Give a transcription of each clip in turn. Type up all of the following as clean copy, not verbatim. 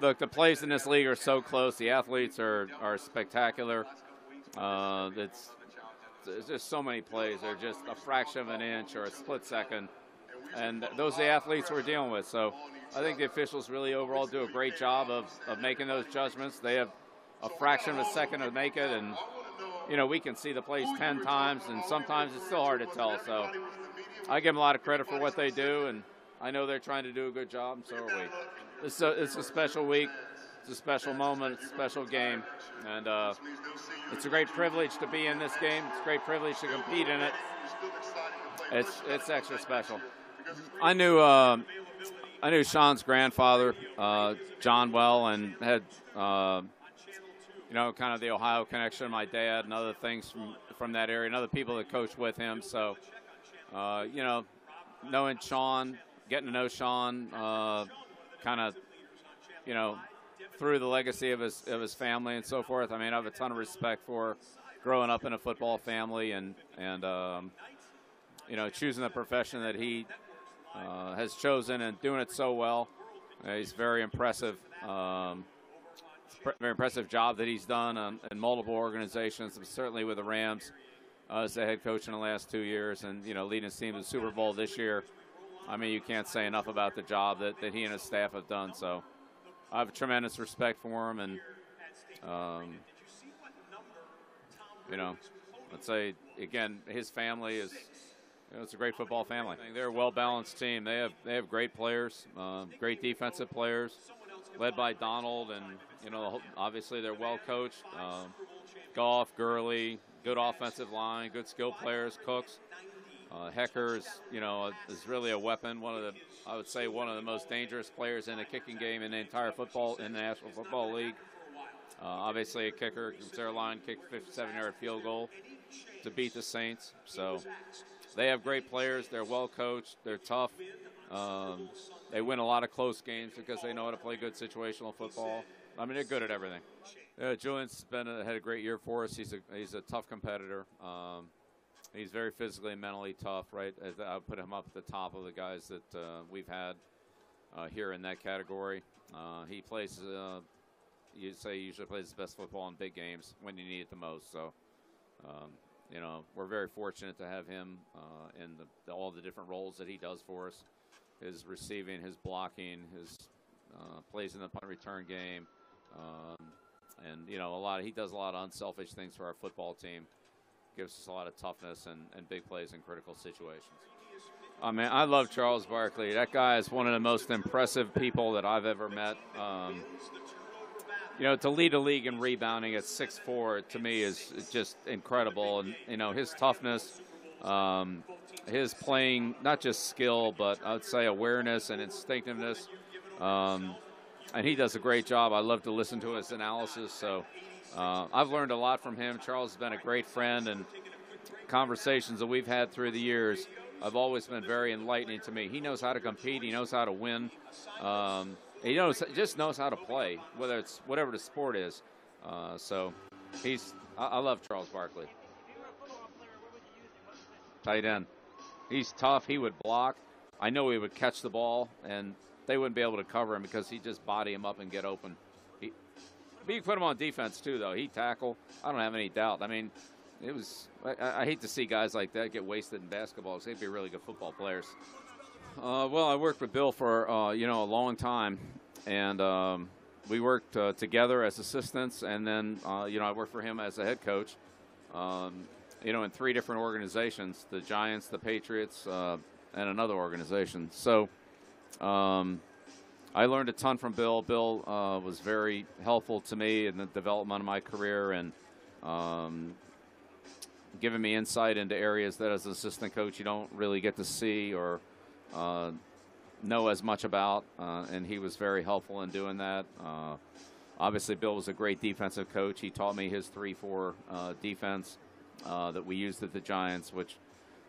Look, the plays in this league are so close. The athletes are spectacular. It's There's just so many plays. They're just a fraction of an inch or a split second. And those are the athletes we're dealing with. So I think the officials really overall do a great job of making those judgments. They have a fraction of a second to make it. And, we can see the plays 10 times, and sometimes it's still hard to tell. So I give them a lot of credit for what they do, and I know they're trying to do a good job, and so are we. It's a special week. It's a special moment. It's a special game. And it's a great privilege to be in this game. It's a great privilege to compete in it. It's extra special. I knew Sean's grandfather, John, well, and had kind of the Ohio connection. My dad and other things from that area, and other people that coached with him. So, knowing Sean, getting to know Sean, kind of, through the legacy of his family and so forth. I mean, I have a ton of respect for growing up in a football family and choosing the profession that he has chosen and doing it so well. He's very impressive. Very impressive job that he's done in multiple organizations, certainly with the Rams as the head coach in the last 2 years, and leading his team to the Super Bowl this year. I mean, you can't say enough about the job that he and his staff have done. So I have tremendous respect for him, and let's say again, his family is. It's a great football family. They're a well-balanced team. They have great players, great defensive players, led by Donald, and obviously they're well coached. Goff, Gurley, good offensive line, good skill players, Cooks. Hecker is really a weapon. I would say one of the most dangerous players in the kicking game in the entire in the National Football League. Obviously a kicker, their line kicked 57-yard field goal to beat the Saints. So they have great players. They're well coached. They're tough. They win a lot of close games because they know how to play good situational football. I mean, they're good at everything. Julian's had a great year for us. He's a tough competitor. He's very physically and mentally tough, right? I put him up at the top of the guys that we've had here in that category. He plays, he usually plays his best football in big games when you need it the most. So, we're very fortunate to have him in all the different roles that he does for us. His receiving, his blocking, his plays in the punt return game. And he does a lot of unselfish things for our football team. Gives us a lot of toughness and big plays in critical situations. I mean, I love Charles Barkley. That guy is one of the most impressive people that I've ever met. To lead a league in rebounding at 6'4", to me is just incredible. And, his toughness, his playing, not just skill, but I would say awareness and instinctiveness. And he does a great job. I love to listen to his analysis. So I've learned a lot from him. Charles has been a great friend, and conversations that we've had through the years have always been very enlightening to me. He knows how to compete. He knows how to win. He just knows how to play, whatever the sport is. So I love Charles Barkley. Tight end. He's tough. He would block. I know he would catch the ball, and they wouldn't be able to cover him because he'd just body him up and get open. But you put him on defense, too, though. He'd tackle. I don't have any doubt. I mean, I hate to see guys like that get wasted in basketball because they'd be really good football players. Well, I worked with Bill for, a long time, and we worked together as assistants, and then, I worked for him as a head coach, in 3 different organizations, the Giants, the Patriots, and another organization. So I learned a ton from Bill. Bill was very helpful to me in the development of my career and giving me insight into areas that as an assistant coach you don't really get to see or know as much about, and he was very helpful in doing that. Obviously, Bill was a great defensive coach. He taught me his 3-4 defense that we used at the Giants, which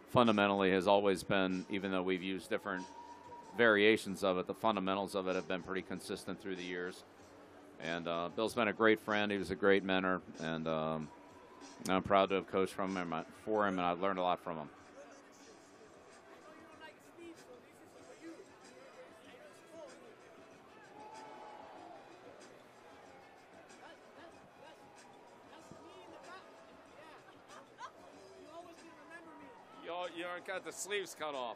fundamentally has always been, even though we've used different variations of it, the fundamentals of it have been pretty consistent through the years. And Bill's been a great friend. He was a great mentor, and I'm proud to have coached for him, and I've learned a lot from him. You already got the sleeves cut off.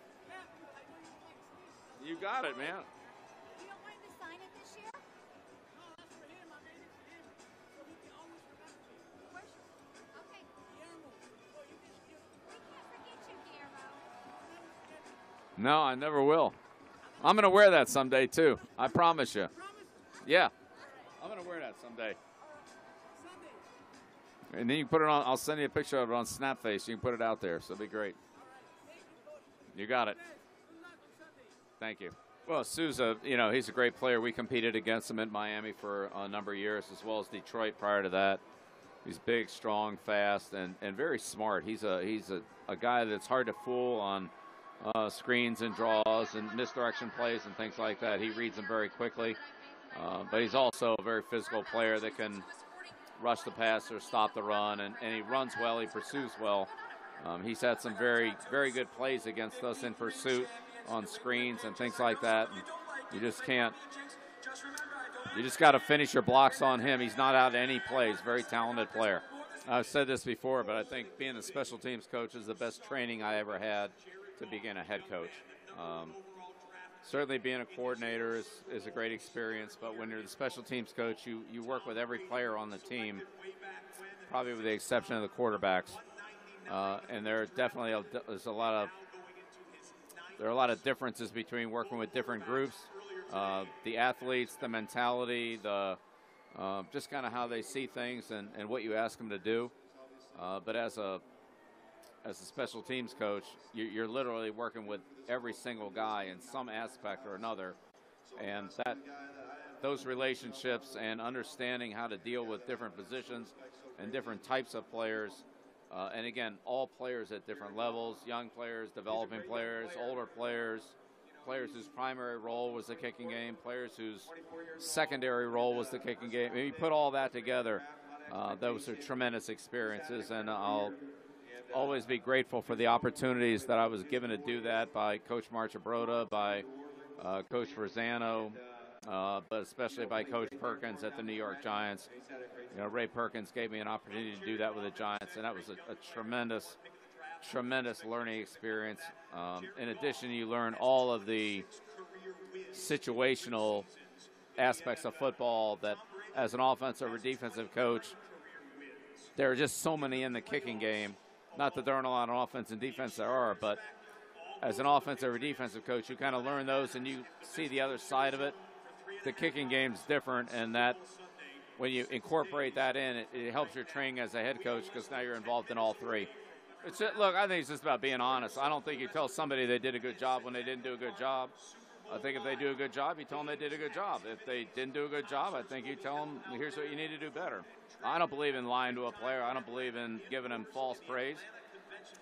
You got it, man. You don't want him to sign it this year? No, that's for him. I made it for him. So he can always remember me. Okay. Guillermo. Oh, you can still. We can't forget you, Guillermo. No, I never will. I'm going to wear that someday, too. I promise you. Yeah. I'm going to wear that someday. And then you can put it on. I'll send you a picture of it on Snapface. You can put it out there, so it'll be great. You got it. Thank you. Well, Sousa, you know, he's a great player. We competed against him in Miami for a number of years, as well as Detroit prior to that. He's big, strong, fast, and very smart. He's a guy that's hard to fool on screens and draws and misdirection plays and things like that. He reads them very quickly. But he's also a very physical player that can rush the passer, stop the run, and he runs well. He pursues well. He's had some very, very good plays against us in pursuit on screens and things like that. And you just can't. You just got to finish your blocks on him. He's not out of any plays. Very talented player. I've said this before, but I think being a special teams coach is the best training I ever had to begin a head coach. Certainly being a coordinator is a great experience, but when you're the special teams coach, you work with every player on the team, probably with the exception of the quarterbacks. And there are definitely there's a lot of differences between working with different groups, the athletes, the mentality, the just kind of how they see things and what you ask them to do. But as a special teams coach, you're literally working with every single guy in some aspect or another, and those relationships and understanding how to deal with different positions and different types of players, and again, all players at different levels, young players, developing players, older players, players whose primary role was the kicking game, players whose secondary role was the kicking game. And you put all that together, those are tremendous experiences, and I'll always be grateful for the opportunities that I was given to do that by Coach Marchabroda, by Coach Verzano, but especially by Coach Perkins at the New York Giants. You know, Ray Perkins gave me an opportunity to do that with the Giants, and that was a tremendous, tremendous learning experience. In addition, you learn all of the situational aspects of football that, as an offensive or defensive coach, there are just so many in the kicking game. Not that there aren't a lot of offense and defense there are, but as an offensive or defensive coach, you kind of learn those and you see the other side of it. The kicking game's different, and that when you incorporate that in, it helps your training as a head coach because now you're involved in all three. Look, I think it's just about being honest. I don't think you tell somebody they did a good job when they didn't do a good job. I think if they do a good job, you tell them they did a good job. If they didn't do a good job, I think you tell them, here's what you need to do better. I don't believe in lying to a player. I don't believe in giving him false praise.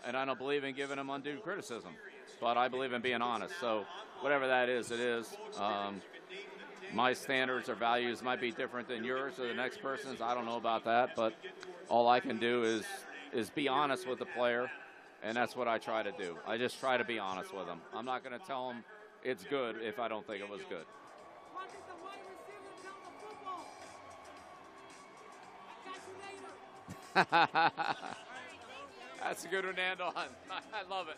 And I don't believe in giving him undue criticism. But I believe in being honest. So whatever that is, it is. My standards or values might be different than yours or the next person's. I don't know about that. But all I can do is be honest with the player. And that's what I try to do. I just try to be honest with them. I'm not going to tell them it's good if I don't think it was good. That's a good one, Nando. I love it.